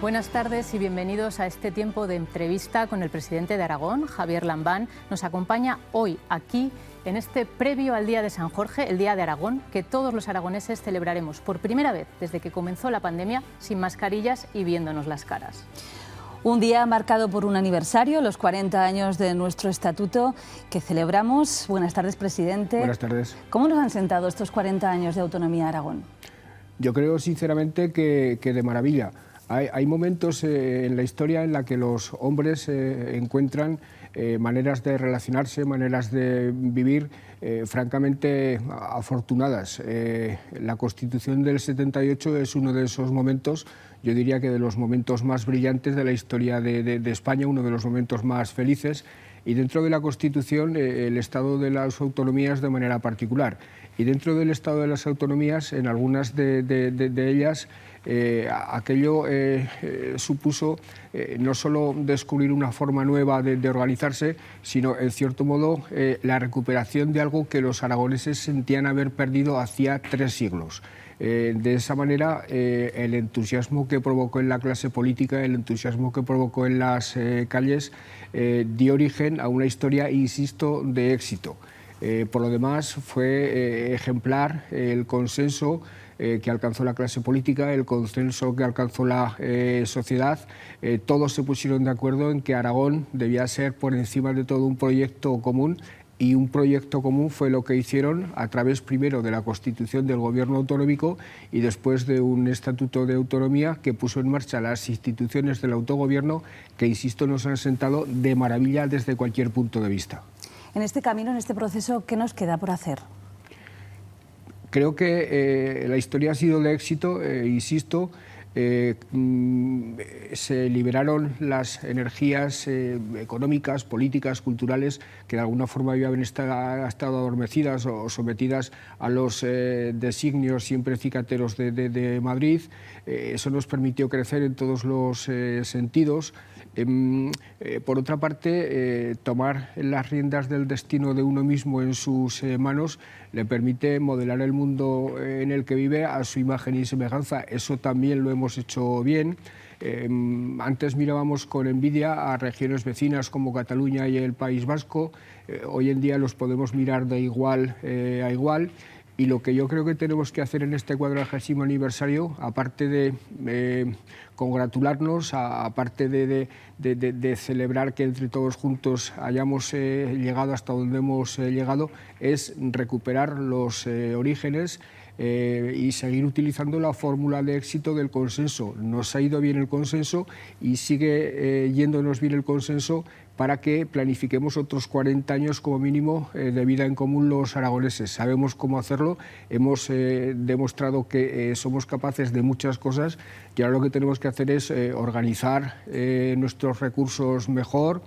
Buenas tardes y bienvenidos a este tiempo de entrevista con el presidente de Aragón, Javier Lambán. Nos acompaña hoy aquí en este previo al Día de San Jorge, el Día de Aragón, que todos los aragoneses celebraremos por primera vez desde que comenzó la pandemia sin mascarillas y viéndonos las caras. Un día marcado por un aniversario, los 40 años de nuestro estatuto que celebramos. Buenas tardes, presidente. Buenas tardes. ¿Cómo nos han sentado estos 40 años de autonomía de Aragón? Yo creo sinceramente que de maravilla. Hay momentos en la historia en la que los hombres encuentran maneras de relacionarse, maneras de vivir francamente afortunadas. La Constitución del 78 es uno de esos momentos, yo diría que de los momentos más brillantes de la historia de España, uno de los momentos más felices, y dentro de la Constitución el Estado de las Autonomías de manera particular. Y dentro del Estado de las Autonomías, en algunas de ellas, aquello supuso no solo descubrir una forma nueva de organizarse, sino en cierto modo la recuperación de algo que los aragoneses sentían haber perdido hacía 3 siglos. De esa manera, el entusiasmo que provocó en la clase política, el entusiasmo que provocó en las calles, dio origen a una historia, insisto, de éxito. Por lo demás, fue ejemplar el consenso que alcanzó la clase política, el consenso que alcanzó la sociedad. Todos se pusieron de acuerdo en que Aragón debía ser por encima de todo un proyecto común, y un proyecto común fue lo que hicieron a través primero de la constitución del gobierno autonómico y después de un estatuto de autonomía que puso en marcha las instituciones del autogobierno que, insisto, nos han sentado de maravilla desde cualquier punto de vista. En este camino, en este proceso, ¿qué nos queda por hacer? Creo que la historia ha sido de éxito, insisto. Se liberaron las energías económicas, políticas, culturales que de alguna forma habían estado adormecidas o sometidas a los designios siempre cicateros de Madrid. Eso nos permitió crecer en todos los sentidos. Por otra parte, tomar las riendas del destino de uno mismo en sus manos le permite modelar el mundo en el que vive a su imagen y semejanza. Eso también lo hemos hecho bien. Antes mirábamos con envidia a regiones vecinas como Cataluña y el País Vasco. Hoy en día los podemos mirar de igual a igual. Y lo que yo creo que tenemos que hacer en este 40º aniversario, aparte de congratularnos, aparte de celebrar que entre todos juntos hayamos llegado hasta donde hemos llegado, es recuperar los orígenes y seguir utilizando la fórmula de éxito del consenso. Nos ha ido bien el consenso y sigue yéndonos bien el consenso para que planifiquemos otros 40 años como mínimo de vida en común los aragoneses. Sabemos cómo hacerlo, hemos demostrado que somos capaces de muchas cosas y ahora lo que tenemos que hacer es organizar nuestros recursos mejor,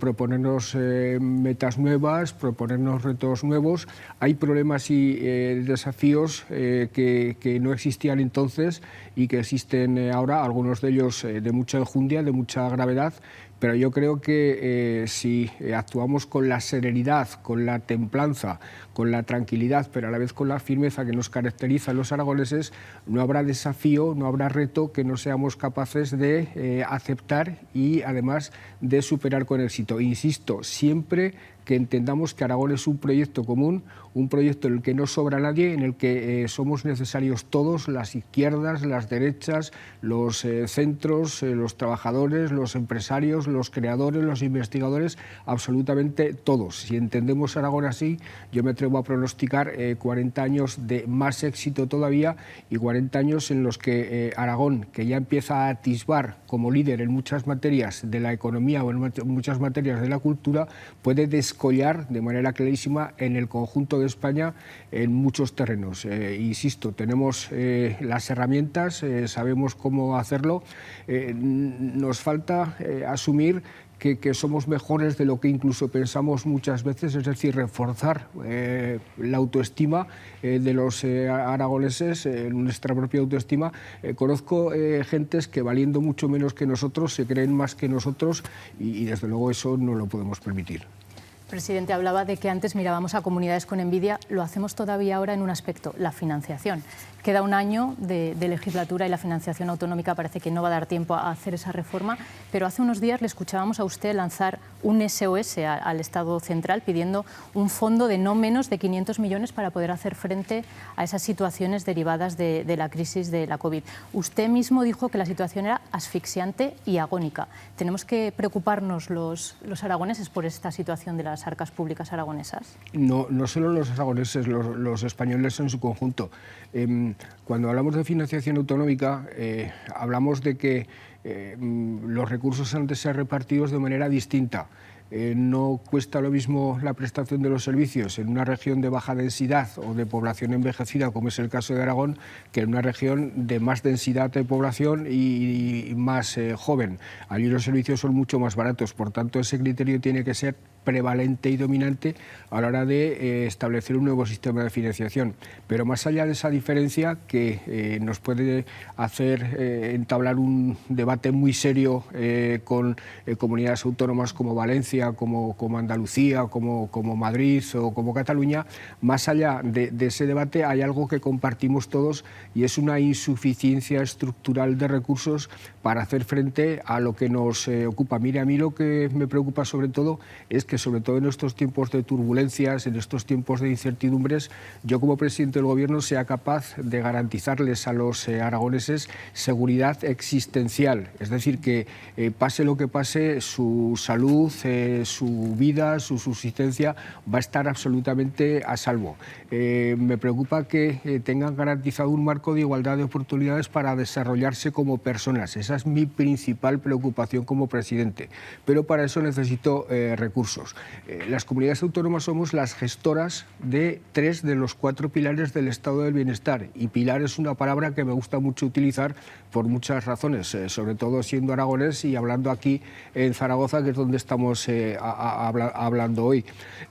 proponernos metas nuevas, proponernos retos nuevos. Hay problemas y desafíos que no existían entonces y que existen ahora, algunos de ellos de mucha enjundia, de mucha gravedad, pero yo creo que si actuamos con la serenidad, con la templanza, con la tranquilidad, pero a la vez con la firmeza que nos caracteriza a los aragoneses, no habrá desafío, no habrá reto que no seamos capaces de aceptar y además de superar con éxito. Insisto, siempre que entendamos que Aragón es un proyecto común, un proyecto en el que no sobra nadie, en el que somos necesarios todos, las izquierdas, las derechas, los centros, los trabajadores, los empresarios, los creadores, los investigadores, absolutamente todos. Si entendemos Aragón así, yo me atrevo a pronosticar 40 años de más éxito todavía y 40 años en los que Aragón, que ya empieza a atisbar como líder en muchas materias de la economía o en muchas materias de la cultura, puede descollar de manera clarísima en el conjunto de España en muchos terrenos. Insisto, tenemos las herramientas, sabemos cómo hacerlo, nos falta asumir que somos mejores de lo que incluso pensamos muchas veces, es decir, reforzar la autoestima de los aragoneses, nuestra propia autoestima. Conozco gentes que valiendo mucho menos que nosotros se creen más que nosotros y desde luego eso no lo podemos permitir. Presidente, hablaba de que antes mirábamos a comunidades con envidia, lo hacemos todavía ahora en un aspecto, la financiación. Queda un año de legislatura y la financiación autonómica parece que no va a dar tiempo a hacer esa reforma, pero hace unos días le escuchábamos a usted lanzar un SOS al Estado central pidiendo un fondo de no menos de 500 millones para poder hacer frente a esas situaciones derivadas de la crisis de la COVID. Usted mismo dijo que la situación era asfixiante y agónica. ¿Tenemos que preocuparnos los aragoneses por esta situación de las arcas públicas aragonesas? No solo los aragoneses, los españoles en su conjunto. Cuando hablamos de financiación autonómica, hablamos de que los recursos han de ser repartidos de manera distinta. No cuesta lo mismo la prestación de los servicios en una región de baja densidad o de población envejecida, como es el caso de Aragón, que en una región de más densidad de población y más joven. Allí los servicios son mucho más baratos, por tanto ese criterio tiene que ser prevalente y dominante a la hora de establecer un nuevo sistema de financiación. Pero más allá de esa diferencia que nos puede hacer entablar un debate muy serio con comunidades autónomas como Valencia, como Andalucía, como Madrid o como Cataluña, más allá de ese debate hay algo que compartimos todos y es una insuficiencia estructural de recursos para hacer frente a lo que nos ocupa. Mire, a mí lo que me preocupa sobre todo es que sobre todo en estos tiempos de turbulencias, en estos tiempos de incertidumbres, yo como presidente del Gobierno sea capaz de garantizarles a los aragoneses seguridad existencial, es decir, que pase lo que pase, su salud, su vida, su subsistencia va a estar absolutamente a salvo. Me preocupa que tengan garantizado un marco de igualdad de oportunidades para desarrollarse como personas. Esa es mi principal preocupación como presidente, pero para eso necesito recursos. Las comunidades autónomas somos las gestoras de 3 de los 4 pilares del estado del bienestar, y pilar es una palabra que me gusta mucho utilizar por muchas razones, sobre todo siendo aragonés y hablando aquí en Zaragoza, que es donde estamos hablando hoy.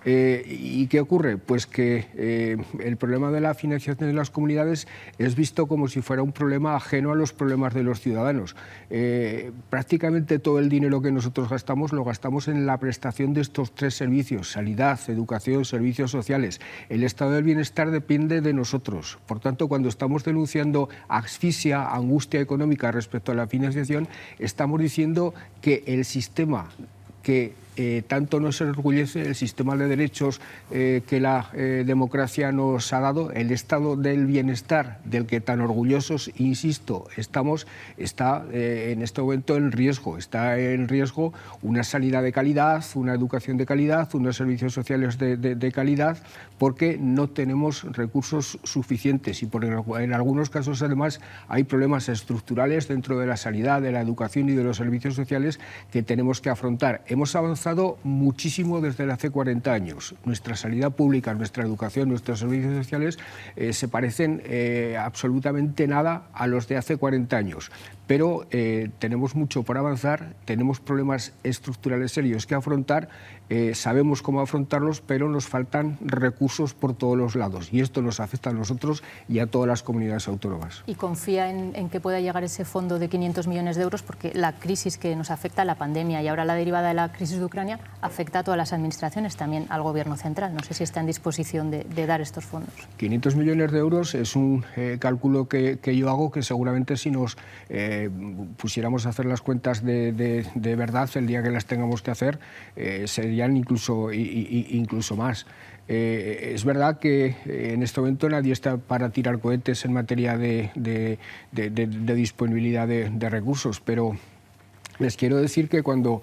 ¿Y qué ocurre? Pues que el problema de la financiación de las comunidades es visto como si fuera un problema ajeno a los problemas de los ciudadanos. Prácticamente todo el dinero que nosotros gastamos lo gastamos en la prestación de estos 3 servicios: sanidad, educación, servicios sociales. El estado del bienestar depende de nosotros. Por tanto, cuando estamos denunciando asfixia, angustia económica respecto a la financiación, estamos diciendo que el sistema que tanto nos enorgullece, el sistema de derechos que la democracia nos ha dado, el estado del bienestar del que tan orgullosos, insisto, estamos, está en este momento en riesgo. Está en riesgo una sanidad de calidad, una educación de calidad, unos servicios sociales de calidad, porque no tenemos recursos suficientes y en algunos casos además hay problemas estructurales dentro de la sanidad, de la educación y de los servicios sociales que tenemos que afrontar. Hemos avanzado muchísimo desde hace 40 años. Nuestra sanidad pública, nuestra educación, nuestros servicios sociales se parecen absolutamente nada a los de hace 40 años. Pero tenemos mucho por avanzar, tenemos problemas estructurales serios que afrontar, sabemos cómo afrontarlos, pero nos faltan recursos por todos los lados y esto nos afecta a nosotros y a todas las comunidades autónomas. ¿Y confía en que pueda llegar ese fondo de 500 millones de euros? Porque la crisis que nos afecta, la pandemia y ahora la derivada de la crisis de Ucrania, afecta a todas las administraciones, también al Gobierno central. No sé si está en disposición de dar estos fondos. 500 millones de euros es un cálculo que yo hago que seguramente si nos pusiéramos a hacer las cuentas de verdad el día que las tengamos que hacer, serían incluso más. Es verdad que en este momento nadie está para tirar cohetes en materia de disponibilidad de recursos, pero les quiero decir que cuando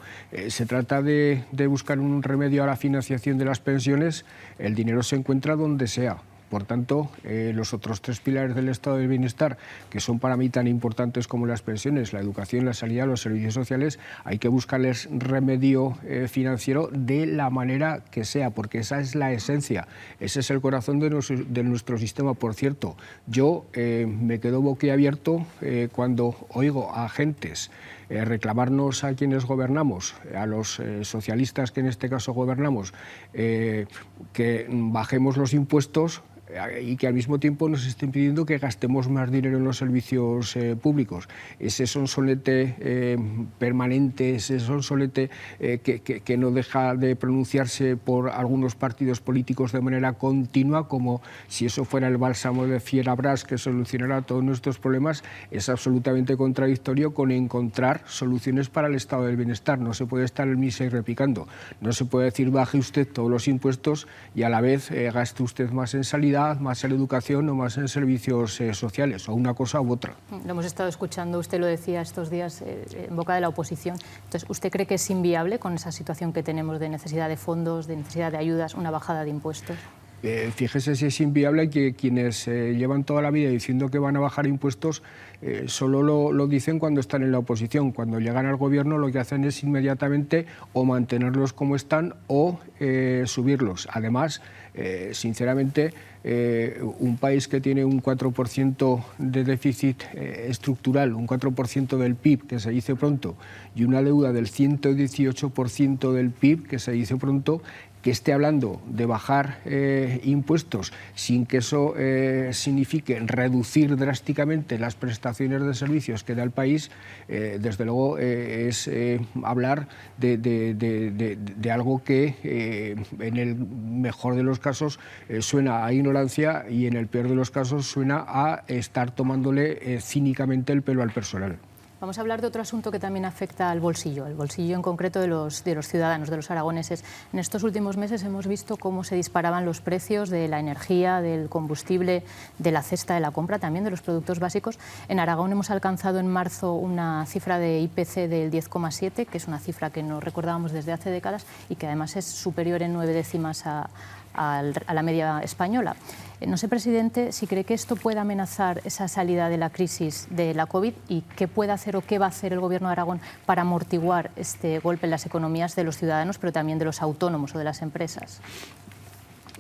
se trata de buscar un remedio a la financiación de las pensiones, el dinero se encuentra donde sea. Por tanto, los otros 3 pilares del estado del bienestar, que son para mí tan importantes como las pensiones, la educación, la sanidad, los servicios sociales, hay que buscarles remedio financiero de la manera que sea, porque esa es la esencia, ese es el corazón de nuestro sistema. Por cierto, yo me quedo boquiabierto cuando oigo a agentes reclamarnos a quienes gobernamos, a los socialistas que en este caso gobernamos, que bajemos los impuestos y que al mismo tiempo nos estén pidiendo que gastemos más dinero en los servicios públicos. Ese sonsonete permanente, ese sonsonete que no deja de pronunciarse por algunos partidos políticos de manera continua, como si eso fuera el bálsamo de Fierabras que solucionará todos nuestros problemas, es absolutamente contradictorio con encontrar soluciones para el estado del bienestar. No se puede estar el misa y repicando. No se puede decir baje usted todos los impuestos y a la vez gaste usted más en sanidad, más en educación o más en servicios sociales, o una cosa u otra. Lo hemos estado escuchando, usted lo decía estos días en boca de la oposición. Entonces, ¿usted cree que es inviable con esa situación que tenemos de necesidad de fondos, de necesidad de ayudas, una bajada de impuestos? Fíjese si es inviable que quienes llevan toda la vida diciendo que van a bajar impuestos solo lo dicen cuando están en la oposición. Cuando llegan al gobierno lo que hacen es inmediatamente o mantenerlos como están o subirlos. Además, sinceramente, un país que tiene un 4% de déficit estructural, un 4% del PIB, que se dice pronto, y una deuda del 118% del PIB, que se dice pronto, que esté hablando de bajar impuestos sin que eso signifique reducir drásticamente las prestaciones de servicios que da el país, desde luego es hablar de algo que en el mejor de los casos suena a ignorancia y en el peor de los casos suena a estar tomándole cínicamente el pelo al personal. Vamos a hablar de otro asunto que también afecta al bolsillo, el bolsillo en concreto de los ciudadanos, de los aragoneses. En estos últimos meses hemos visto cómo se disparaban los precios de la energía, del combustible, de la cesta de la compra, también de los productos básicos. En Aragón hemos alcanzado en marzo una cifra de IPC del 10,7, que es una cifra que no recordábamos desde hace décadas y que además es superior en 9 décimas a la media española. No sé, presidente, si cree que esto puede amenazar esa salida de la crisis de la COVID y qué puede hacer o qué va a hacer el Gobierno de Aragón para amortiguar este golpe en las economías de los ciudadanos, pero también de los autónomos o de las empresas.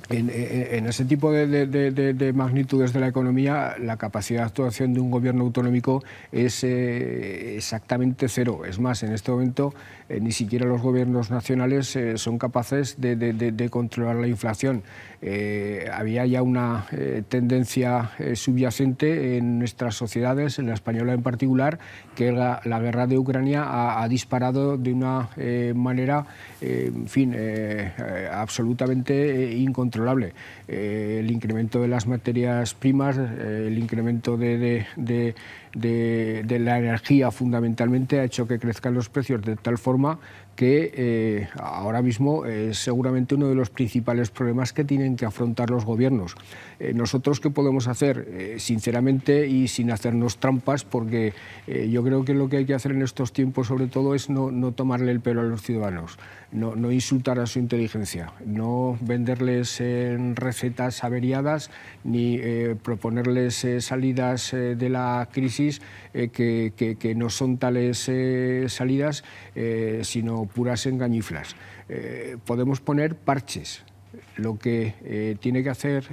En ese tipo de magnitudes de la economía, la capacidad de actuación de un gobierno autonómico es exactamente cero. Es más, en este momento ni siquiera los gobiernos nacionales son capaces de controlar la inflación. Había ya una tendencia subyacente en nuestras sociedades, en la española en particular, que la guerra de Ucrania ha disparado de una manera, en fin, absolutamente incontrolable. El incremento de las materias primas, el incremento de la energía fundamentalmente ha hecho que crezcan los precios de tal forma que ahora mismo es seguramente uno de los principales problemas que tienen que afrontar los gobiernos. ¿Nosotros qué podemos hacer? Sinceramente y sin hacernos trampas, porque yo creo que lo que hay que hacer en estos tiempos sobre todo es no tomarle el pelo a los ciudadanos, no insultar a su inteligencia, no venderles recetas averiadas ni proponerles salidas de la crisis que no son tales salidas, sino puras engañiflas. Podemos poner parches. Lo que tiene que hacer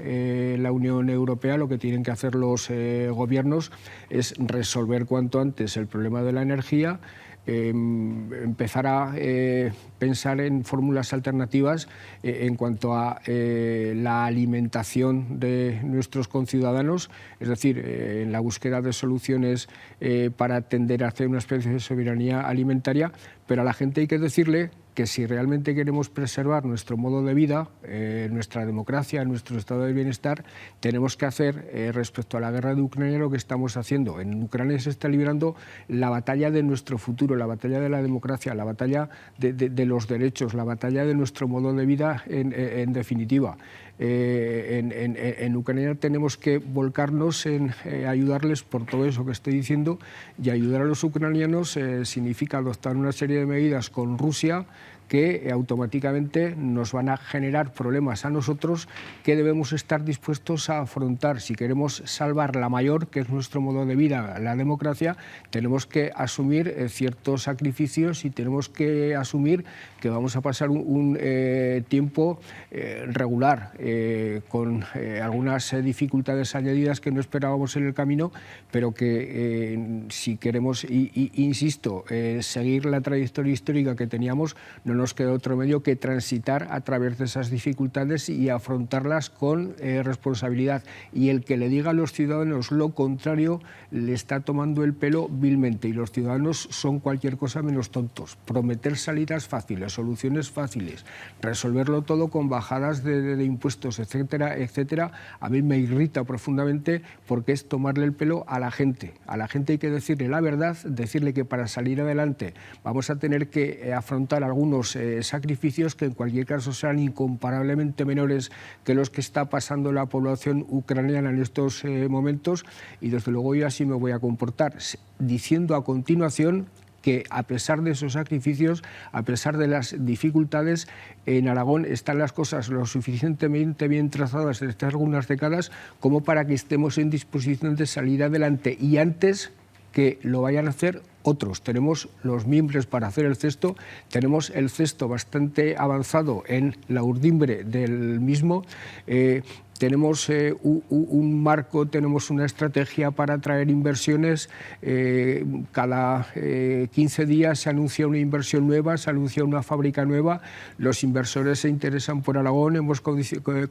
la Unión Europea, lo que tienen que hacer los gobiernos es resolver cuanto antes el problema de la energía, empezar a pensar en fórmulas alternativas en cuanto a la alimentación de nuestros conciudadanos, es decir, en la búsqueda de soluciones para tender a hacer una especie de soberanía alimentaria, pero a la gente hay que decirle que si realmente queremos preservar nuestro modo de vida, nuestra democracia, nuestro estado de bienestar, tenemos que hacer respecto a la guerra de Ucrania lo que estamos haciendo. En Ucrania se está librando la batalla de nuestro futuro, la batalla de la democracia, la batalla de los derechos, la batalla de nuestro modo de vida en definitiva. En Ucrania tenemos que volcarnos en ayudarles por todo eso que estoy diciendo, y ayudar a los ucranianos significa adoptar una serie de medidas con Rusia que automáticamente nos van a generar problemas a nosotros que debemos estar dispuestos a afrontar. Si queremos salvar la mayor, que es nuestro modo de vida, la democracia, tenemos que asumir ciertos sacrificios y tenemos que asumir que vamos a pasar un tiempo regular, con algunas dificultades añadidas que no esperábamos en el camino, pero que si queremos, insisto, seguir la trayectoria histórica que teníamos, no nos queda otro medio que transitar a través de esas dificultades y afrontarlas con responsabilidad. Y el que le diga a los ciudadanos lo contrario le está tomando el pelo vilmente, y los ciudadanos son cualquier cosa menos tontos. Prometer salidas fáciles, soluciones fáciles, resolverlo todo con bajadas de impuestos, etcétera, etcétera, a mí me irrita profundamente, porque es tomarle el pelo a la gente. A la gente hay que decirle la verdad, decirle que para salir adelante vamos a tener que afrontar algunos sacrificios que en cualquier caso serán incomparablemente menores que los que está pasando la población ucraniana en estos momentos, y desde luego yo así me voy a comportar, diciendo a continuación que a pesar de esos sacrificios, a pesar de las dificultades, en Aragón están las cosas lo suficientemente bien trazadas desde algunas décadas como para que estemos en disposición de salir adelante, y antes que lo vayan a hacer otros. Tenemos los mimbres para hacer el cesto, tenemos el cesto bastante avanzado en la urdimbre del mismo, tenemos un marco, tenemos una estrategia para atraer inversiones. Cada 15 días se anuncia una inversión nueva, se anuncia una fábrica nueva. Los inversores se interesan por Aragón, hemos conseguido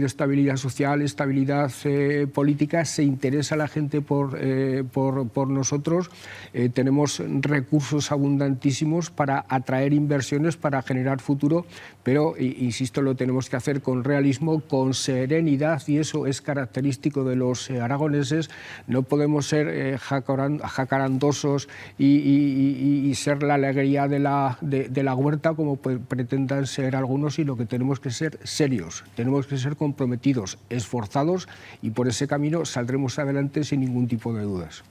estabilidad social, estabilidad política, se interesa la gente por nosotros. Tenemos recursos abundantísimos para atraer inversiones, para generar futuro, pero, insisto, lo tenemos que hacer con realismo, con serenidad, y eso es característico de los aragoneses. No podemos ser jacarandosos y ser la alegría de la huerta como pretendan ser algunos, sino que tenemos que ser serios, tenemos que ser comprometidos, esforzados, y por ese camino saldremos adelante sin ningún tipo de dudas.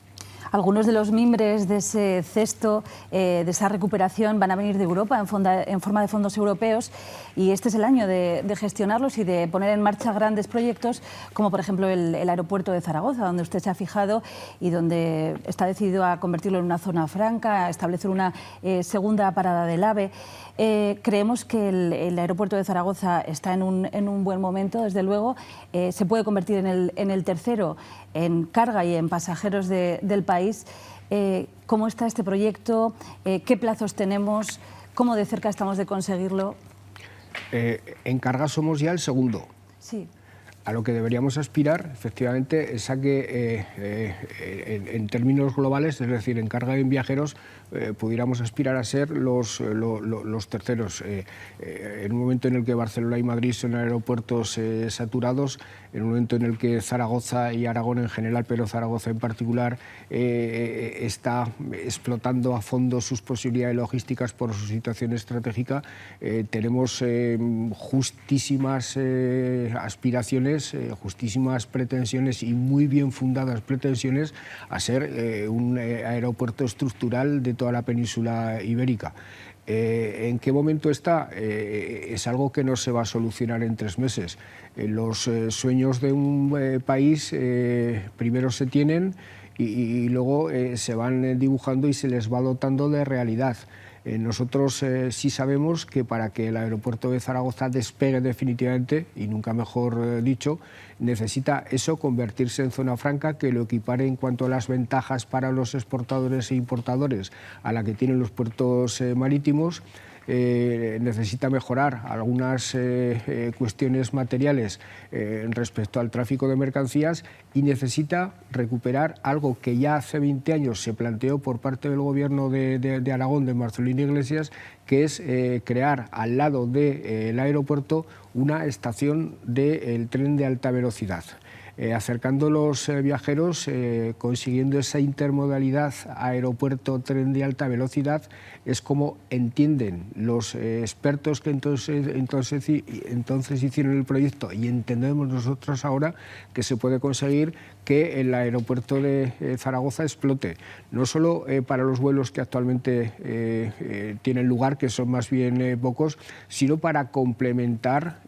Algunos de los mimbres de ese cesto, de esa recuperación, van a venir de Europa en forma de fondos europeos, y este es el año de gestionarlos y de poner en marcha grandes proyectos, como por ejemplo el aeropuerto de Zaragoza, donde usted se ha fijado y donde está decidido a convertirlo en una zona franca, a establecer una segunda parada del AVE. Creemos que el aeropuerto de Zaragoza está en un buen momento, desde luego. Se puede convertir en el tercero en carga y en pasajeros del país. ¿Cómo está este proyecto? ¿Qué plazos tenemos? ¿Cómo de cerca estamos de conseguirlo? En carga somos ya el segundo. Sí. A lo que deberíamos aspirar, efectivamente, es a que en términos globales, es decir, en carga en viajeros, pudiéramos aspirar a ser los terceros. En un momento en el que Barcelona y Madrid son aeropuertos saturados, en un momento en el que Zaragoza y Aragón en general, pero Zaragoza en particular, está explotando a fondo sus posibilidades logísticas por su situación estratégica, tenemos justísimas aspiraciones, justísimas pretensiones y muy bien fundadas pretensiones a ser un aeropuerto estructural de toda la península ibérica. ¿En qué momento está? Es algo que no se va a solucionar en 3 meses. Los sueños de un país primero se tienen y luego se van dibujando y se les va dotando de realidad. Nosotros sí sabemos que para que el aeropuerto de Zaragoza despegue definitivamente, y nunca mejor dicho, necesita eso, convertirse en zona franca, que lo equipare en cuanto a las ventajas para los exportadores e importadores a la que tienen los puertos marítimos. Necesita mejorar algunas cuestiones materiales respecto al tráfico de mercancías, y necesita recuperar algo que ya hace 20 años se planteó por parte del gobierno de Aragón, de Marcelino Iglesias, que es crear al lado del aeropuerto una estación del tren de alta velocidad. Acercando los viajeros, consiguiendo esa intermodalidad aeropuerto-tren de alta velocidad, es como entienden los expertos que entonces hicieron el proyecto, y entendemos nosotros ahora, que se puede conseguir que el aeropuerto de Zaragoza explote, no solo para los vuelos que actualmente tienen lugar, que son más bien pocos, sino para complementar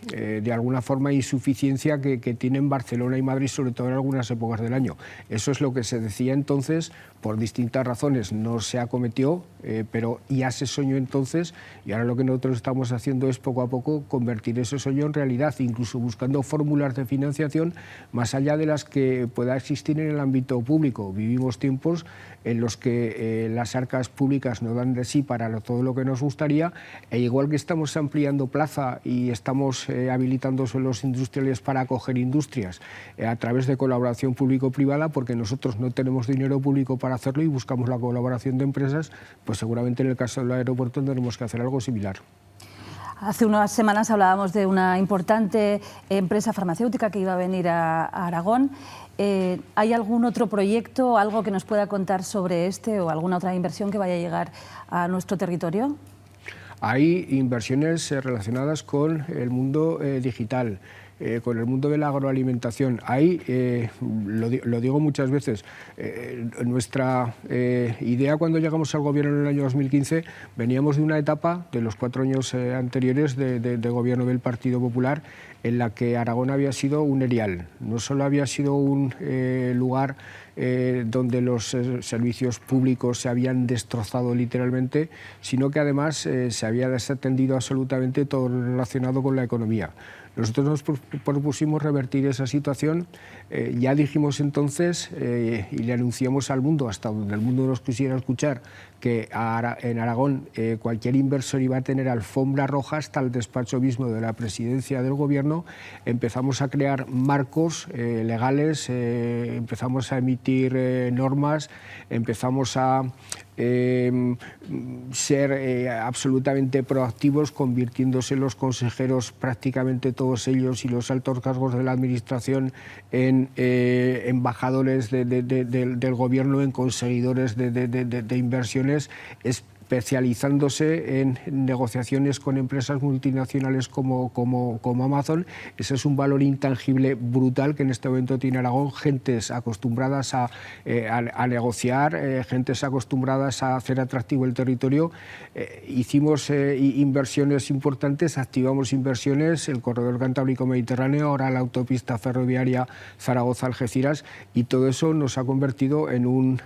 de alguna forma, insuficiencia que tienen Barcelona y Madrid, sobre todo en algunas épocas del año. Eso es lo que se decía entonces, por distintas razones no se acometió, pero ya se soñó entonces, y ahora lo que nosotros estamos haciendo es poco a poco convertir ese sueño en realidad, incluso buscando fórmulas de financiación más allá de las que pueda existir en el ámbito público. Vivimos tiempos en los que las arcas públicas no dan de sí para todo lo que nos gustaría, e igual que estamos ampliando plaza y estamos habilitando suelos industriales para acoger industrias a través de colaboración público-privada, porque nosotros no tenemos dinero público para hacerlo y buscamos la colaboración de empresas, pues seguramente en el caso del aeropuerto tendremos que hacer algo similar. Hace unas semanas hablábamos de una importante empresa farmacéutica que iba a venir a Aragón. ¿Hay algún otro proyecto, algo que nos pueda contar sobre este o alguna otra inversión que vaya a llegar a nuestro territorio? Hay inversiones relacionadas con el mundo digital, con el mundo de la agroalimentación. Hay, lo digo muchas veces, nuestra idea cuando llegamos al gobierno en el año 2015, veníamos de una etapa de los 4 años anteriores de gobierno del Partido Popular, en la que Aragón había sido un erial. No solo había sido un lugar donde los servicios públicos se habían destrozado literalmente, sino que además se había desatendido absolutamente todo lo relacionado con la economía. Nosotros nos propusimos revertir esa situación, ya dijimos entonces y le anunciamos al mundo, hasta donde el mundo nos quisiera escuchar, que en Aragón cualquier inversor iba a tener alfombra roja hasta el despacho mismo de la presidencia del gobierno. Empezamos a crear marcos legales, empezamos a emitir normas, empezamos a ser absolutamente proactivos, convirtiéndose los consejeros, prácticamente todos ellos, y los altos cargos de la administración en embajadores del gobierno, en conseguidores de inversiones, especializándose en negociaciones con empresas multinacionales como Amazon. Ese es un valor intangible brutal que en este momento tiene Aragón, gentes acostumbradas a negociar, gentes acostumbradas a hacer atractivo el territorio. Hicimos inversiones importantes, activamos inversiones, el corredor Cantábrico-Mediterráneo, ahora la autopista ferroviaria Zaragoza-Algeciras, y todo eso nos ha convertido en un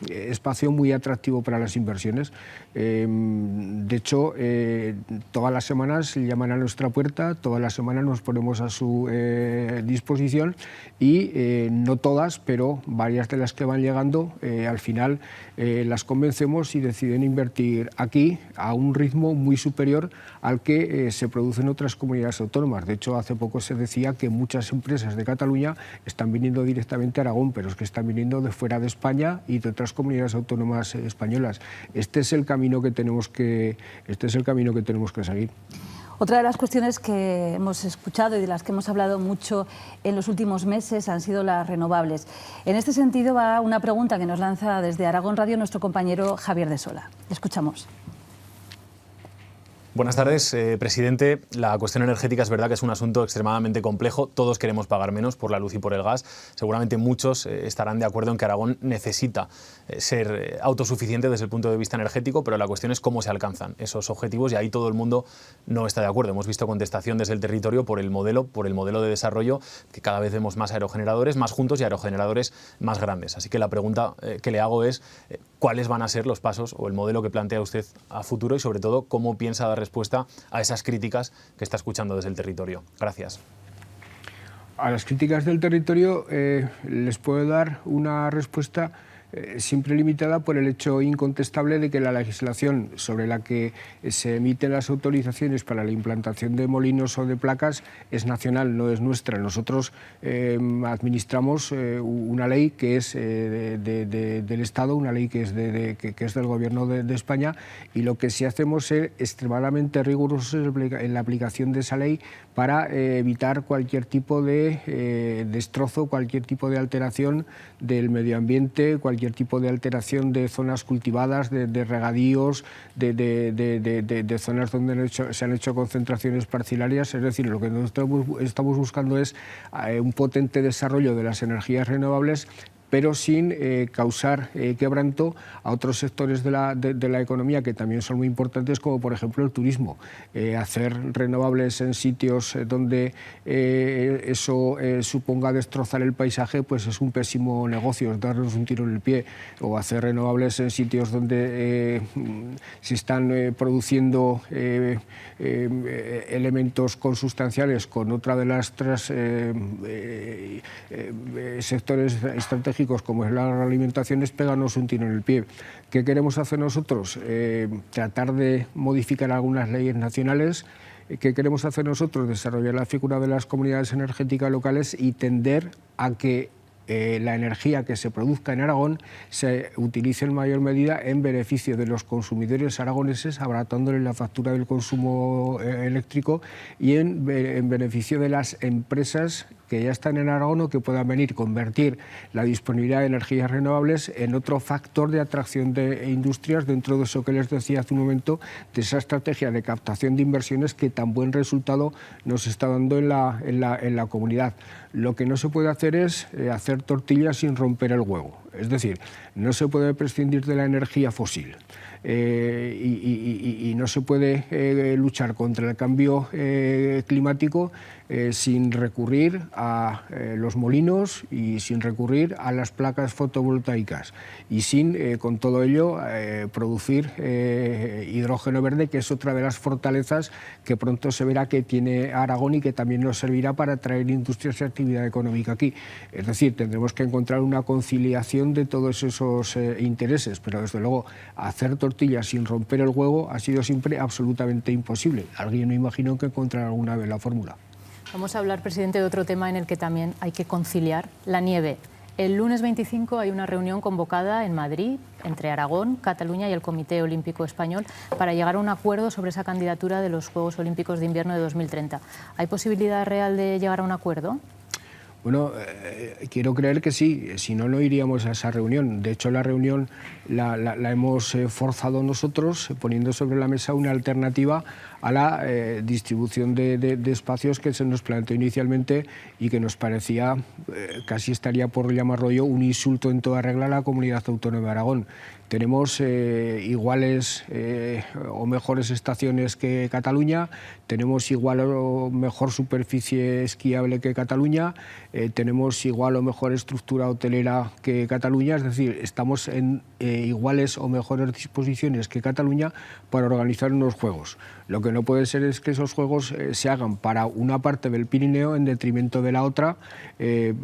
espacio muy atractivo para las inversiones. De hecho, todas las semanas llaman a nuestra puerta, todas las semanas nos ponemos a su disposición, y no todas, pero varias de las que van llegando, al final las convencemos y deciden invertir aquí a un ritmo muy superior al que se produce en otras comunidades autónomas. De hecho, hace poco se decía que muchas empresas de Cataluña están viniendo directamente a Aragón, pero es que están viniendo de fuera de España y de otras comunidades autónomas españolas. Este es el camino que tenemos que seguir. Otra de las cuestiones que hemos escuchado y de las que hemos hablado mucho en los últimos meses han sido las renovables. En este sentido va una pregunta que nos lanza desde Aragón Radio nuestro compañero Javier de Sola. Escuchamos. Buenas tardes, presidente. La cuestión energética es verdad que es un asunto extremadamente complejo. Todos queremos pagar menos por la luz y por el gas. Seguramente muchos estarán de acuerdo en que Aragón necesita ser autosuficiente desde el punto de vista energético, pero la cuestión es cómo se alcanzan esos objetivos, y ahí todo el mundo no está de acuerdo. Hemos visto contestación desde el territorio por el modelo de desarrollo, que cada vez vemos más aerogeneradores más juntos y aerogeneradores más grandes. Así que la pregunta que le hago es cuáles van a ser los pasos o el modelo que plantea usted a futuro, y sobre todo cómo piensa dar respuesta a esas críticas que está escuchando desde el territorio. Gracias. A las críticas del territorio les puedo dar una respuesta siempre limitada por el hecho incontestable de que la legislación sobre la que se emiten las autorizaciones para la implantación de molinos o de placas es nacional, no es nuestra. Nosotros administramos una ley que es del Estado, una ley que es del Gobierno de España, y lo que sí hacemos es extremadamente rigurosos en la aplicación de esa ley para evitar cualquier tipo de destrozo, cualquier tipo de alteración del medio ambiente, cualquier tipo de alteración de zonas cultivadas, de regadíos, de zonas donde se han hecho concentraciones parcelarias. Es decir, lo que nosotros estamos buscando es un potente desarrollo de las energías renovables, pero sin causar quebranto a otros sectores de la economía que también son muy importantes, como por ejemplo el turismo. Hacer renovables en sitios donde eso suponga destrozar el paisaje, pues es un pésimo negocio, es darnos un tiro en el pie. O hacer renovables en sitios donde se están produciendo elementos consustanciales con otra de las tres sectores estratégicos como es la agroalimentación, es pegarnos un tiro en el pie. ¿Qué queremos hacer nosotros? Tratar de modificar algunas leyes nacionales. ¿Qué queremos hacer nosotros? Desarrollar la figura de las comunidades energéticas locales y tender a que la energía que se produzca en Aragón se utilice en mayor medida en beneficio de los consumidores aragoneses, abaratándoles la factura del consumo eléctrico, y en beneficio de las empresas que ya están en Aragón o que puedan venir, convertir la disponibilidad de energías renovables en otro factor de atracción de industrias dentro de eso que les decía hace un momento, de esa estrategia de captación de inversiones que tan buen resultado nos está dando en la comunidad. Lo que no se puede hacer es hacer tortillas sin romper el huevo. Es decir, no se puede prescindir de la energía fósil. Y no se puede luchar contra el cambio climático sin recurrir a los molinos y sin recurrir a las placas fotovoltaicas y sin, con todo ello, producir hidrógeno verde, que es otra de las fortalezas que pronto se verá que tiene Aragón y que también nos servirá para atraer industrias y actividad económica aquí. Es decir, tendremos que encontrar una conciliación de todos esos intereses, pero desde luego hacer tortillas sin romper el huevo ha sido siempre absolutamente imposible. Alguien me imagino que encontrará alguna vez la fórmula. Vamos a hablar, presidente, de otro tema en el que también hay que conciliar: la nieve. El lunes 25 hay una reunión convocada en Madrid entre Aragón, Cataluña y el Comité Olímpico Español para llegar a un acuerdo sobre esa candidatura de los Juegos Olímpicos de Invierno de 2030. ¿Hay posibilidad real de llegar a un acuerdo? Bueno, quiero creer que sí, si no, no iríamos a esa reunión. De hecho, la reunión la hemos forzado nosotros, poniendo sobre la mesa una alternativa a la distribución de espacios que se nos planteó inicialmente y que nos parecía, casi estaría por llamarlo yo, un insulto en toda regla a la comunidad autónoma de Aragón. Tenemos iguales o mejores estaciones que Cataluña, tenemos igual o mejor superficie esquiable que Cataluña, tenemos igual o mejor estructura hotelera que Cataluña, es decir, estamos en iguales o mejores disposiciones que Cataluña para organizar unos Juegos. Lo que no puede ser es que esos Juegos se hagan para una parte del Pirineo en detrimento de la otra,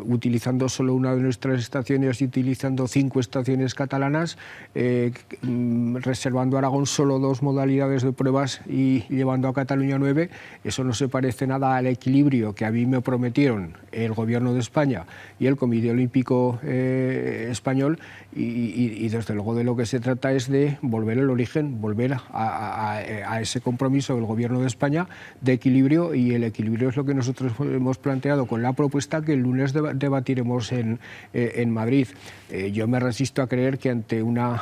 utilizando solo una de nuestras estaciones y utilizando 5 estaciones catalanas, reservando a Aragón solo 2 modalidades de pruebas y llevando a Cataluña 9. Eso no se parece nada al equilibrio que a mí me prometieron el Gobierno de España y el Comité Olímpico Español, y desde luego de lo que se trata es de volver al origen, volver a ese compromiso del Gobierno de España de equilibrio, y el equilibrio es lo que nosotros hemos planteado con la propuesta que el lunes debatiremos en Madrid. Yo me resisto a creer que ante una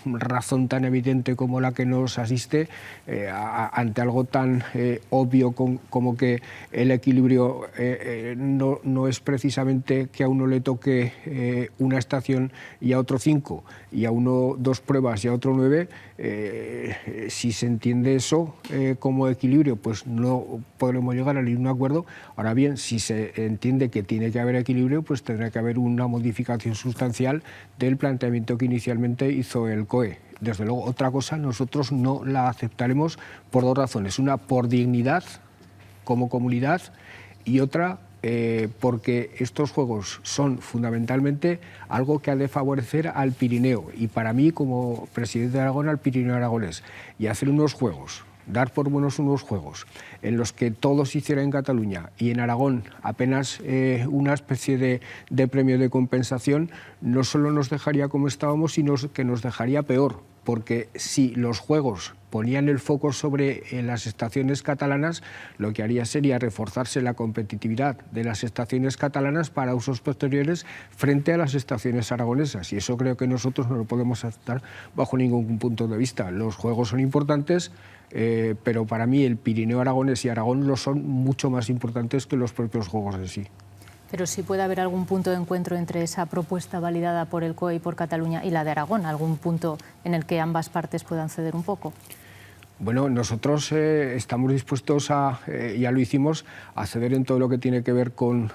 razón tan evidente como la que nos asiste, ante algo tan obvio como que el equilibrio no es precisamente que a uno le toque una estación y a otro 5, y a uno 2 pruebas y a otro 9, si se entiende eso como equilibrio, pues no podremos llegar a ningún acuerdo. Ahora bien, si se entiende que tiene que haber equilibrio, pues tendrá que haber una modificación sustancial del planteamiento que inicialmente hizo el COE. Desde luego, otra cosa nosotros no la aceptaremos por 2 razones. Una, por dignidad como comunidad, y otra, porque estos Juegos son fundamentalmente algo que ha de favorecer al Pirineo, y para mí, como presidente de Aragón, al Pirineo aragonés. Y hacer unos Juegos, dar por buenos unos Juegos en los que todo se hiciera en Cataluña y en Aragón apenas una especie de premio de compensación, no solo nos dejaría como estábamos, sino que nos dejaría peor, porque si los Juegos ponían el foco sobre las estaciones catalanas, lo que haría sería reforzarse la competitividad de las estaciones catalanas para usos posteriores frente a las estaciones aragonesas, y eso creo que nosotros no lo podemos aceptar bajo ningún punto de vista. Los Juegos son importantes, pero para mí el Pirineo aragonés y Aragón lo son mucho más importantes que los propios Juegos en sí. Pero sí puede haber algún punto de encuentro entre esa propuesta validada por el COE y por Cataluña y la de Aragón, algún punto en el que ambas partes puedan ceder un poco. Bueno, nosotros estamos dispuestos ya lo hicimos, a ceder en todo lo que tiene que ver con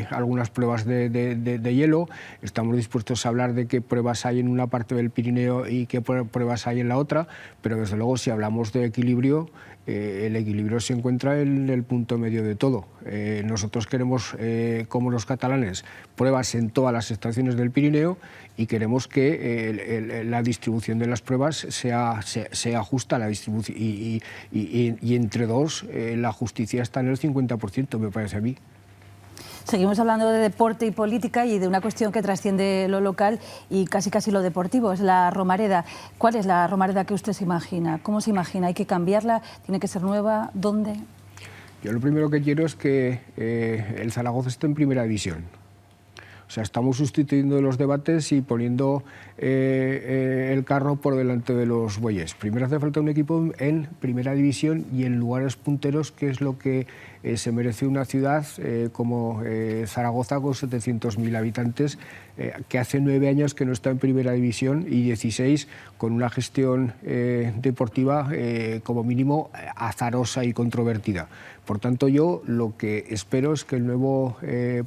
algunas pruebas de hielo. Estamos dispuestos a hablar de qué pruebas hay en una parte del Pirineo y qué pruebas hay en la otra, pero desde luego si hablamos de equilibrio, el equilibrio se encuentra en el punto medio de todo. Nosotros queremos, como los catalanes, pruebas en todas las estaciones del Pirineo y queremos que la distribución de las pruebas sea justa la distribución y entre dos la justicia está en el 50%, me parece a mí. Seguimos hablando de deporte y política y de una cuestión que trasciende lo local y casi lo deportivo, es la Romareda. ¿Cuál es la Romareda que usted se imagina? ¿Cómo se imagina? ¿Hay que cambiarla? ¿Tiene que ser nueva? ¿Dónde? Yo lo primero que quiero es que el Zaragoza esté en primera división. O sea, estamos sustituyendo los debates y poniendo el carro por delante de los bueyes. Primero hace falta un equipo en primera división y en lugares punteros, que es lo que se merece una ciudad como Zaragoza, con 700.000 habitantes, que hace 9 años que no está en primera división y 16 con una gestión deportiva como mínimo azarosa y controvertida. Por tanto, yo lo que espero es que el nuevo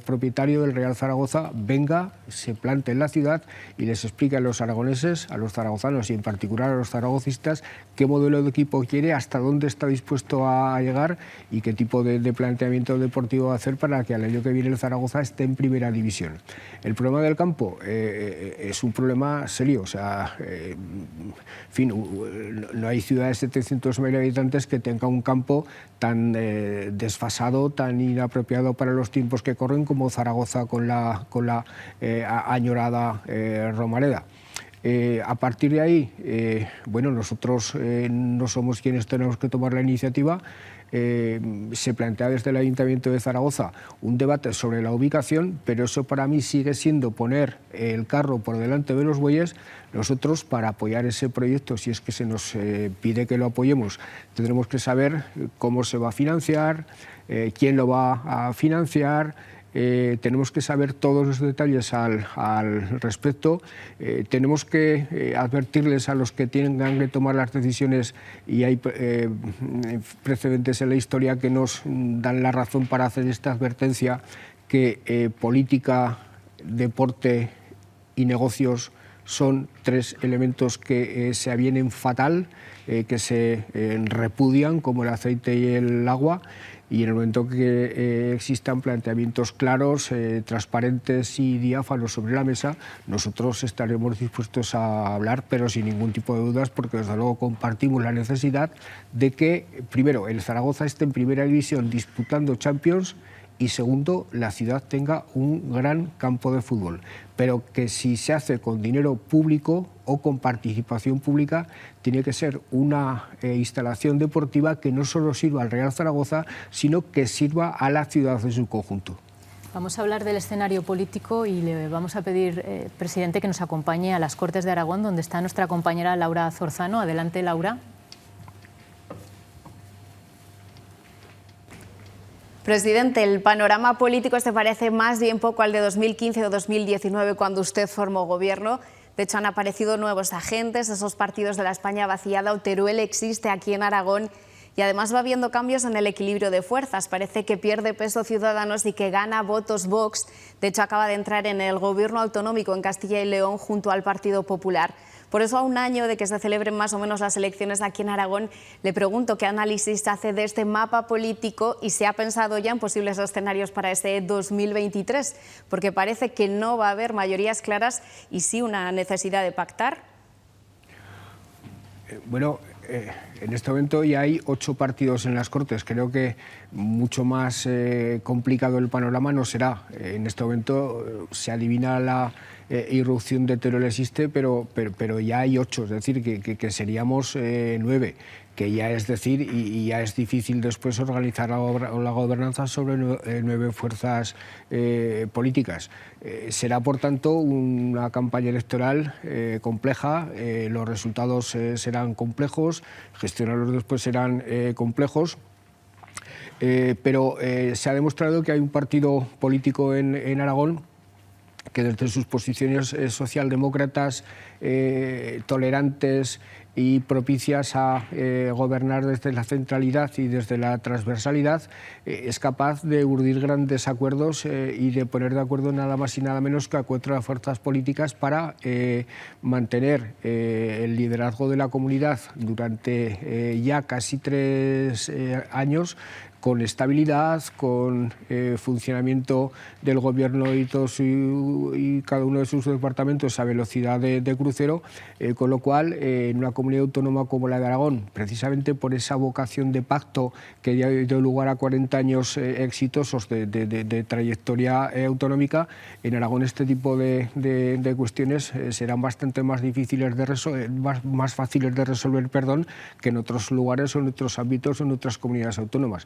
propietario del Real Zaragoza venga, se plante en la ciudad y les explique a los aragoneses, a los zaragozanos y en particular a los zaragocistas, qué modelo de equipo quiere, hasta dónde está dispuesto a llegar y qué tipo de planteamiento deportivo va a hacer para que al año que viene el Zaragoza esté en primera división. El problema del campo es un problema serio. O sea, en fin, no hay ciudad de 700.000 habitantes que tenga un campo tan desfasado, tan inapropiado para los tiempos que corren como Zaragoza con la añorada Romareda. A partir de ahí, bueno, nosotros no somos quienes tenemos que tomar la iniciativa. Se plantea desde el Ayuntamiento de Zaragoza un debate sobre la ubicación, pero eso para mí sigue siendo poner el carro por delante de los bueyes. Nosotros, para apoyar ese proyecto, si es que se nos pide que lo apoyemos, tendremos que saber cómo se va a financiar, quién lo va a financiar. Tenemos que saber todos los detalles al respecto. Tenemos que advertirles a los que tengan que tomar las decisiones, y hay precedentes en la historia que nos dan la razón para hacer esta advertencia, que política, deporte y negocios son 3 elementos que se avienen fatal, que se repudian como el aceite y el agua. Y en el momento que existan planteamientos claros, transparentes y diáfanos sobre la mesa, nosotros estaremos dispuestos a hablar, pero sin ningún tipo de dudas, porque desde luego compartimos la necesidad de que, primero, el Zaragoza esté en primera división disputando Champions, y segundo, la ciudad tenga un gran campo de fútbol, pero que si se hace con dinero público o con participación pública, tiene que ser una instalación deportiva que no solo sirva al Real Zaragoza, sino que sirva a la ciudad en su conjunto. Vamos a hablar del escenario político y le vamos a pedir, presidente, que nos acompañe a las Cortes de Aragón, donde está nuestra compañera Laura Zorzano. Adelante, Laura. Presidente, el panorama político se parece más bien poco al de 2015 o 2019, cuando usted formó gobierno. De hecho, han aparecido nuevos agentes, esos partidos de la España vaciada. Teruel existe aquí en Aragón y además va habiendo cambios en el equilibrio de fuerzas. Parece que pierde peso Ciudadanos y que gana votos Vox. De hecho, acaba de entrar en el gobierno autonómico en Castilla y León junto al Partido Popular. Por eso, a un año de que se celebren más o menos las elecciones aquí en Aragón, le pregunto qué análisis hace de este mapa político y si ha pensado ya en posibles escenarios para este 2023, porque parece que no va a haber mayorías claras y sí una necesidad de pactar. Bueno, en este momento ya hay 8 partidos en las Cortes. Creo que mucho más complicado el panorama no será. En este momento se adivina la irrupción de Teruel existe, pero ya hay 8, es decir, que seríamos 9, que ya es decir, y ya es difícil después organizar la gobernanza sobre 9 fuerzas políticas. Será, por tanto, una campaña electoral compleja, los resultados serán complejos, gestionarlos después serán complejos. pero se ha demostrado que hay un partido político en Aragón que desde sus posiciones socialdemócratas, tolerantes y propicias a gobernar desde la centralidad y desde la transversalidad, es capaz de urdir grandes acuerdos y de poner de acuerdo nada más y nada menos que a 4 fuerzas políticas para mantener el liderazgo de la comunidad durante ya casi 3 años, con estabilidad, con funcionamiento del gobierno y cada uno de sus departamentos a velocidad de crucero, con lo cual en una comunidad autónoma como la de Aragón, precisamente por esa vocación de pacto que ya dio lugar a 40 años exitosos de trayectoria autonómica, en Aragón este tipo de cuestiones serán bastante más difíciles más fáciles de resolver, que en otros lugares o en otros ámbitos o en otras comunidades autónomas.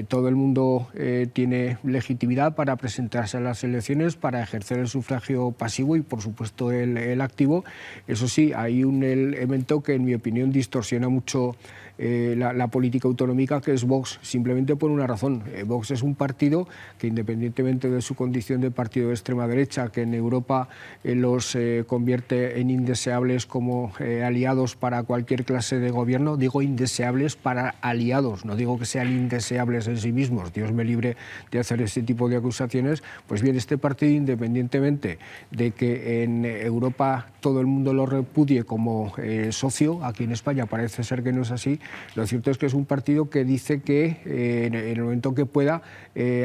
Todo el mundo tiene legitimidad para presentarse a las elecciones, para ejercer el sufragio pasivo y, por supuesto, el activo. Eso sí, hay un elemento que, en mi opinión, distorsiona mucho la política autonómica, que es Vox, simplemente por una razón. Vox es un partido que, independientemente de su condición de partido de extrema derecha, que en Europa los convierte en indeseables como aliados para cualquier clase de gobierno, digo indeseables para aliados, no digo que sean indeseables en sí mismos, Dios me libre de hacer este tipo de acusaciones. Pues bien, este partido, independientemente de que en Europa todo el mundo lo repudie como socio, aquí en España parece ser que no es así, lo cierto es que es un partido que dice que en el momento que pueda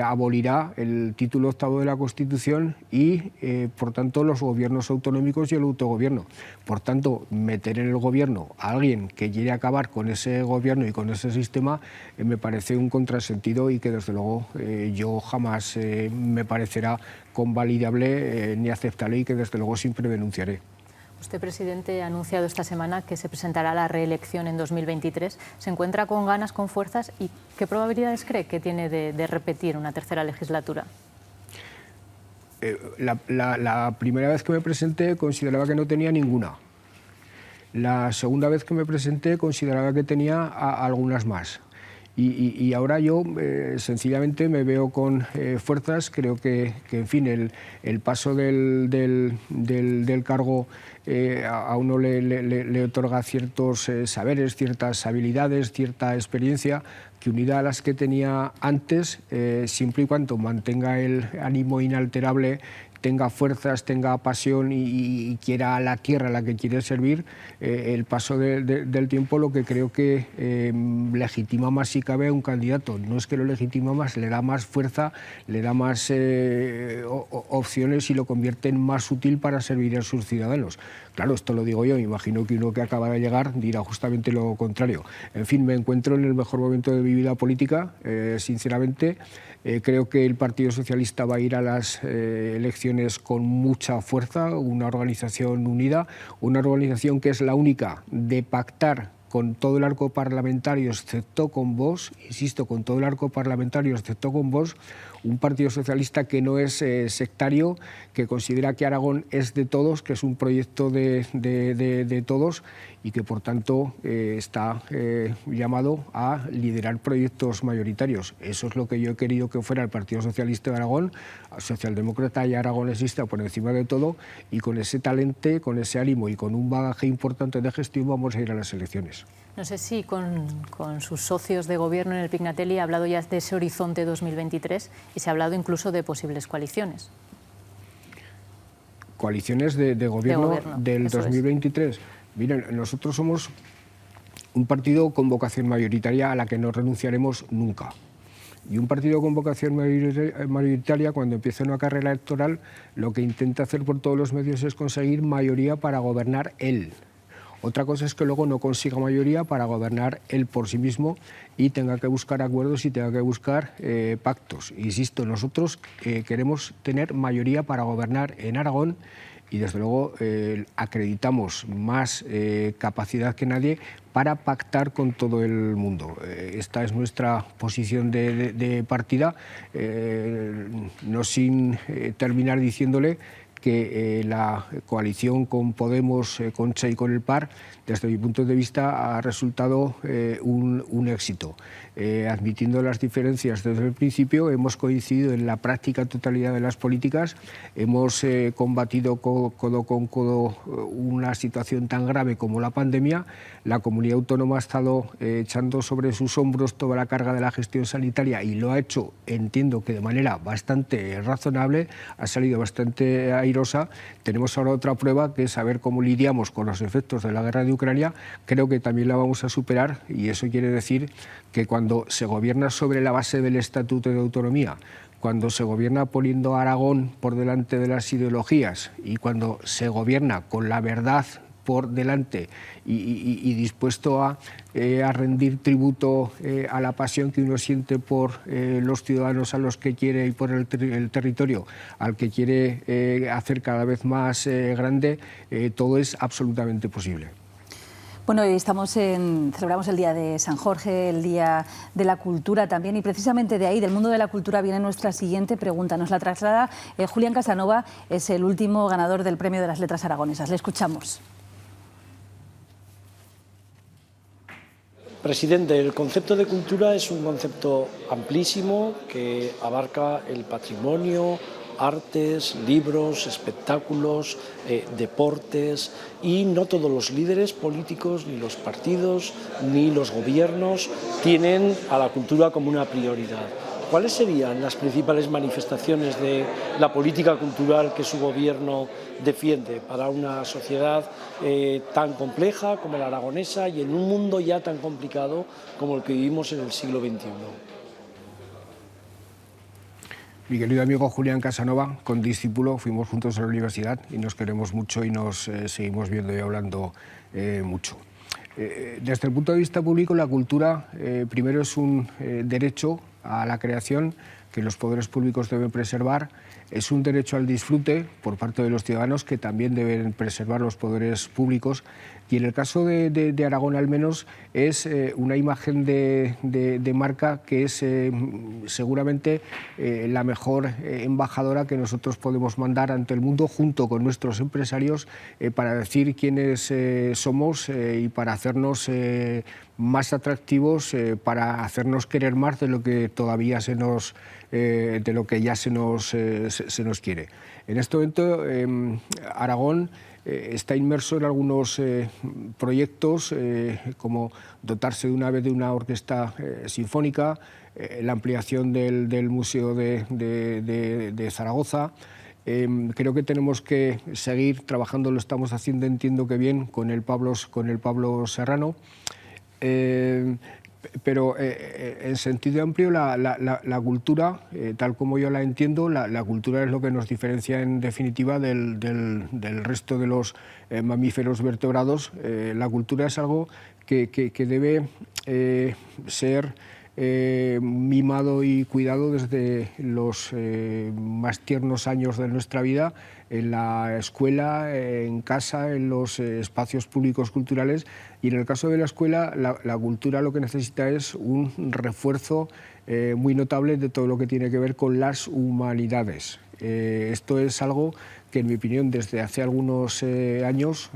abolirá el título 8º de la Constitución y, por tanto, los gobiernos autonómicos y el autogobierno. Por tanto, meter en el gobierno a alguien que quiere acabar con ese gobierno y con ese sistema me parece un contrasentido y que, desde luego, yo jamás me parecerá convalidable ni aceptable y que, desde luego, siempre denunciaré. Usted, presidente, ha anunciado esta semana que se presentará a la reelección en 2023. ¿Se encuentra con ganas, con fuerzas? ¿Y qué probabilidades cree que tiene de repetir una tercera legislatura? La primera vez que me presenté consideraba que no tenía ninguna. La segunda vez que me presenté consideraba que tenía algunas más. Y ahora yo sencillamente me veo con fuerzas. Creo que en fin, el paso del cargo a uno le otorga ciertos saberes, ciertas habilidades, cierta experiencia, que, unida a las que tenía antes, siempre y cuando mantenga el ánimo inalterable, tenga fuerzas, tenga pasión y quiera a la tierra a la que quiere servir, el paso del tiempo lo que creo que legitima más, si cabe, a un candidato. No es que lo legitima más, le da más fuerza, le da más opciones y lo convierte en más útil para servir a sus ciudadanos. Claro, esto lo digo yo, me imagino que uno que acaba de llegar dirá justamente lo contrario. En fin, me encuentro en el mejor momento de mi vida política, sinceramente. Creo que el Partido Socialista va a ir a las elecciones con mucha fuerza, una organización unida, una organización que es la única de pactar con todo el arco parlamentario, excepto con Vox, insisto, con todo el arco parlamentario, excepto con Vox, un Partido Socialista que no es sectario, que considera que Aragón es de todos, que es un proyecto de todos y que, por tanto, está llamado a liderar proyectos mayoritarios. Eso es lo que yo he querido que fuera el Partido Socialista de Aragón, socialdemócrata y aragonesista por encima de todo, y con ese talento, con ese ánimo y con un bagaje importante de gestión vamos a ir a las elecciones. No sé si con sus socios de gobierno en el Pignatelli ha hablado ya de ese horizonte 2023 y se ha hablado incluso de posibles coaliciones. Coaliciones de gobierno del 2023. Miren, nosotros somos un partido con vocación mayoritaria a la que no renunciaremos nunca. Y un partido con vocación mayoritaria, cuando empieza una carrera electoral, lo que intenta hacer por todos los medios es conseguir mayoría para gobernar él. Otra cosa es que luego no consiga mayoría para gobernar él por sí mismo y tenga que buscar acuerdos y tenga que buscar pactos. Insisto, nosotros queremos tener mayoría para gobernar en Aragón y, desde luego, acreditamos más capacidad que nadie para pactar con todo el mundo. Esta es nuestra posición de partida, no sin terminar diciéndole que la coalición con Podemos, Concha y con el PAR, desde mi punto de vista, ha resultado un éxito. Admitiendo las diferencias desde el principio, hemos coincidido en la práctica totalidad de las políticas, hemos combatido codo con codo una situación tan grave como la pandemia. La comunidad autónoma ha estado echando sobre sus hombros toda la carga de la gestión sanitaria y lo ha hecho, entiendo que de manera bastante razonable, ha salido bastante airosa. Tenemos ahora otra prueba, que es saber cómo lidiamos con los efectos de la guerra de Ucrania. Creo que también la vamos a superar, y eso quiere decir que cuando se gobierna sobre la base del Estatuto de Autonomía, cuando se gobierna poniendo a Aragón por delante de las ideologías y cuando se gobierna con la verdad por delante y dispuesto a rendir tributo a la pasión que uno siente por los ciudadanos a los que quiere y por el territorio al que quiere hacer cada vez más grande, todo es absolutamente posible. Bueno, hoy celebramos el Día de San Jorge, el Día de la Cultura también, y precisamente de ahí, del mundo de la cultura, viene nuestra siguiente pregunta. Nos la traslada Julián Casanova, es el último ganador del Premio de las Letras Aragonesas. Le escuchamos. Presidente, el concepto de cultura es un concepto amplísimo que abarca el patrimonio, artes, libros, espectáculos, deportes, y no todos los líderes políticos, ni los partidos, ni los gobiernos tienen a la cultura como una prioridad. ¿Cuáles serían las principales manifestaciones de la política cultural que su gobierno defiende para una sociedad tan compleja como la aragonesa y en un mundo ya tan complicado como el que vivimos en el siglo XXI? Mi querido amigo Julián Casanova, condiscípulo, fuimos juntos a la universidad y nos queremos mucho y nos seguimos viendo y hablando mucho. Desde el punto de vista público, la cultura primero es un derecho a la creación que los poderes públicos deben preservar, es un derecho al disfrute por parte de los ciudadanos que también deben preservar los poderes públicos, y en el caso de Aragón al menos es una imagen de marca que es seguramente la mejor embajadora que nosotros podemos mandar ante el mundo junto con nuestros empresarios para decir quiénes somos y para hacernos más atractivos, para hacernos querer más de lo que todavía de lo que ya se nos quiere. En este momento Aragón está inmerso en algunos proyectos como dotarse de una vez de una orquesta sinfónica, la ampliación del Museo de Zaragoza. Creo que tenemos que seguir trabajando, lo estamos haciendo, entiendo que bien, con el Pablo Serrano. Pero en sentido amplio la cultura, tal como yo la entiendo, la cultura es lo que nos diferencia en definitiva del resto de los mamíferos vertebrados. La cultura es algo que debe ser mimado y cuidado desde los más tiernos años de nuestra vida, en la escuela, en casa, en los espacios públicos culturales. Y en el caso de la escuela, la cultura lo que necesita es un refuerzo muy notable de todo lo que tiene que ver con las humanidades. Esto es algo que, en mi opinión, desde hace algunos años,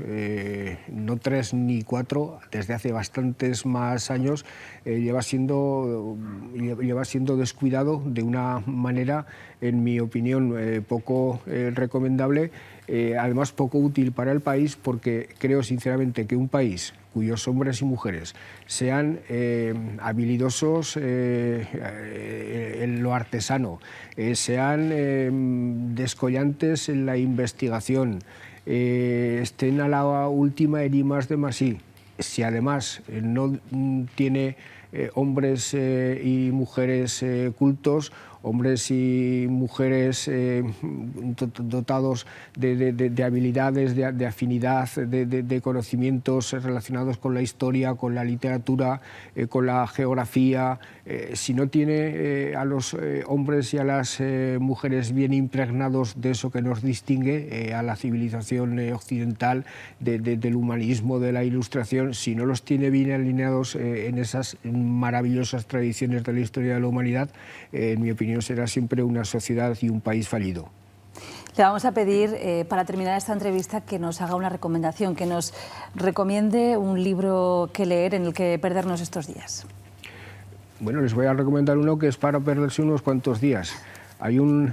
no 3 ni 4, desde hace bastantes más años, lleva siendo descuidado de una manera, en mi opinión, poco recomendable, además poco útil para el país, porque creo sinceramente que un país cuyos hombres y mujeres sean habilidosos en lo artesano, sean descollantes en la investigación, estén a la última en I+D+I, si además no tiene hombres y mujeres cultos, hombres y mujeres dotados de habilidades, de afinidad, de conocimientos relacionados con la historia, con la literatura, con la geografía. Si no tiene a los hombres y a las mujeres bien impregnados de eso que nos distingue a la civilización occidental, del humanismo, de la Ilustración, si no los tiene bien alineados en esas maravillosas tradiciones de la historia de la humanidad, en mi opinión será siempre una sociedad y un país fallido. Le vamos a pedir, para terminar esta entrevista, que nos haga una recomendación, que nos recomiende un libro que leer en el que perdernos estos días. Bueno, les voy a recomendar uno que es para perderse unos cuantos días. Hay un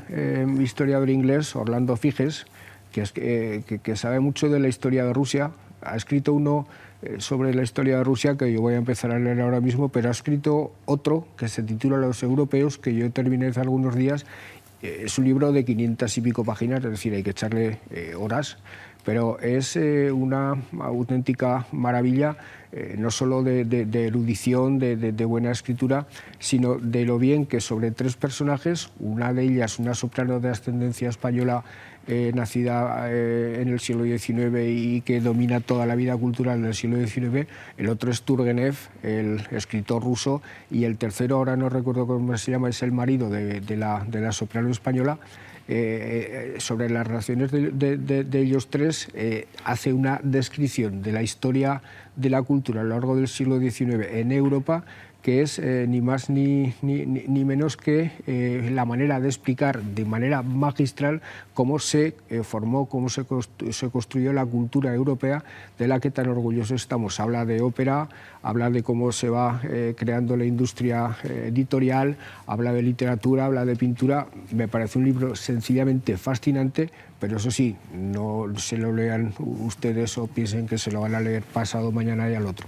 historiador inglés, Orlando Figes, que sabe mucho de la historia de Rusia. Ha escrito uno sobre la historia de Rusia que yo voy a empezar a leer ahora mismo, pero ha escrito otro que se titula Los europeos, que yo terminé hace algunos días. Es un libro de 500 y pico páginas, es decir, hay que echarle horas, pero es una auténtica maravilla, no solo de erudición, de buena escritura, sino de lo bien que sobre 3 personajes, una de ellas una soprano de ascendencia española, nacida en el siglo XIX y que domina toda la vida cultural del siglo XIX, el otro es Turgenev, el escritor ruso, y el tercero, ahora no recuerdo cómo se llama, es el marido de la soprano española. Sobre las relaciones de ellos 3, hace una descripción de la historia de la cultura a lo largo del siglo XIX en Europa, que es ni más ni menos que la manera de explicar de manera magistral cómo se formó, cómo se construyó la cultura europea de la que tan orgullosos estamos. Habla de ópera, habla de cómo se va creando la industria editorial, habla de literatura, habla de pintura. Me parece un libro sencillamente fascinante, pero eso sí, no se lo lean ustedes o piensen que se lo van a leer pasado mañana y al otro.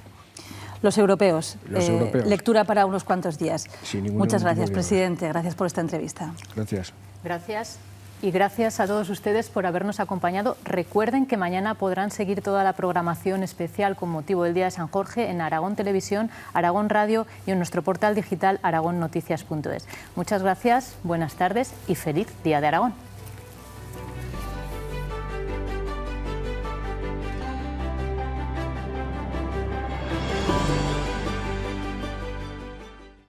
Los europeos. Los europeos. Lectura para unos cuantos días. Muchas gracias, presidente. Gracias por esta entrevista. Gracias. Gracias. Y gracias a todos ustedes por habernos acompañado. Recuerden que mañana podrán seguir toda la programación especial con motivo del Día de San Jorge en Aragón Televisión, Aragón Radio y en nuestro portal digital aragonnoticias.es. Muchas gracias, buenas tardes y feliz Día de Aragón.